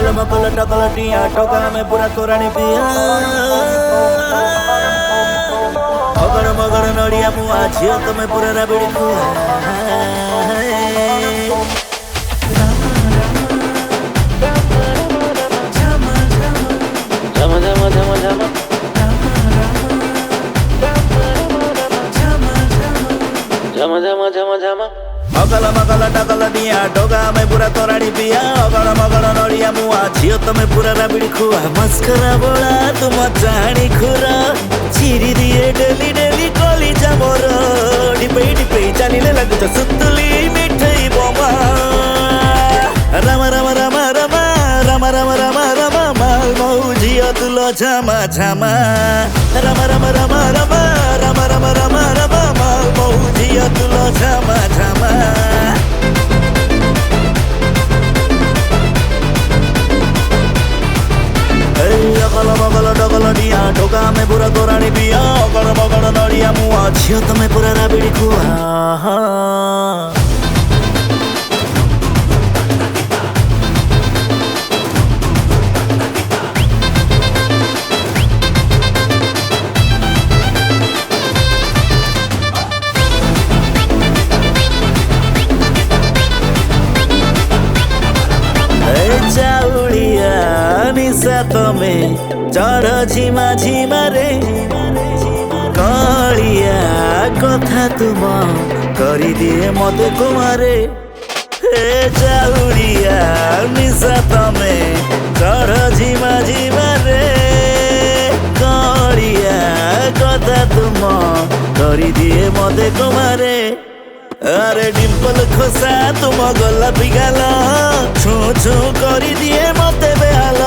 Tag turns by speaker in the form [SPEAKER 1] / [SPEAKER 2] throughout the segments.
[SPEAKER 1] मकल मकल tackle टिया टका में पूरा तोराणी पिया अगड़ मगड़ नड़िया मुआ झियो तुम्हें पूरा राबिड़ी खुआ मगल मगल टकल टिया टका में पूरा तोराणी पिया अगड़ मगड़ नड़िया मुआ झियो तुम्हें पूरा राबिड़ी खुआ मस्करा बोला तुम चाणी खुरा चिरी दिए डेली डेली कली जामर डिपे डिपे चालिले लगुच सुतुली मिठई बोमा राम राम राम राम राम राम राम राम माल मौजिया तुलो झामा झामा राम राम राम राम राम राम राम राम माल मौजिया तुलो झामा झामा अगल मगल डगल डिया ठोका में पूरा तोराणी पिया अगड़ मगड़ नड़िया मुआ झियो तुम्हें पूरा राबिड़ी खुआ चाउलिया निशा तमे चढ़ झिमा झिमा रे कलिया कथा तुम करी दिए मत कुमारे हे चाउलिया निशा तमे चढ़ झिमा झिमा रे कलिया कथा तुम करी दिए मत कुमारे अरे डिम्पल खोसा तुम गला पिगाल छू छू करी दिए मते बेहाल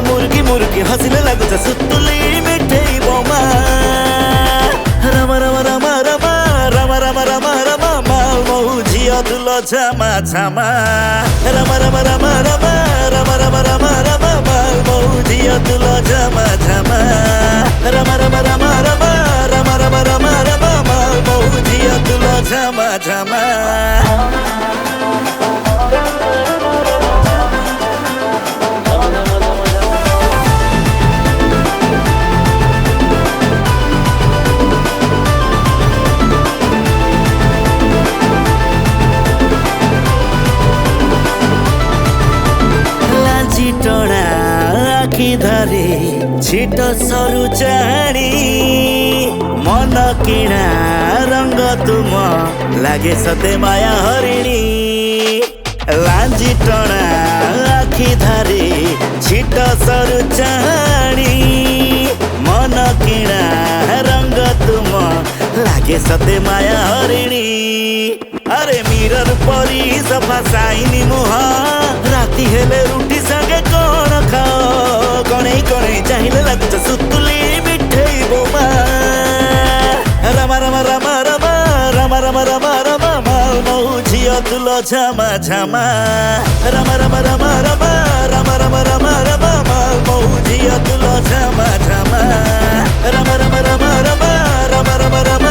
[SPEAKER 1] मुर्गी मुर्गी हसिले लगुच सुतुली मिठई बोमा राम राम राम राम राम राम राम राम माल मौजिया तुलो झामा झामा राम राम राम राम राम राम राम राम माल मौजिया तुलो झामा झामा राम राम राम राम राम राम राम राम माल मौजिया तुलो झामा झामा टोड़ा आखि धरे छिट सरु चाणी मन किणा रंग तुम लागे सते माया हरिणी लांजी टोड़ा आखि धरे छिट सरु चाणी मन किणा रंग तुम लागे सते माया हरिणी अरे मिरर परी सफा साइनी मुह राती हेले रुटी संगे कौन खाओ कणे कणे चाहिए लगुच सुतुली मिठई बोमा राम राम राम राम राम राम राम राम माल मौजिया तुलो झामा झामा राम राम राम राम राम राम राम राम माल मौजिया तुलो झामा झामा राम राम राम राम राम राम राम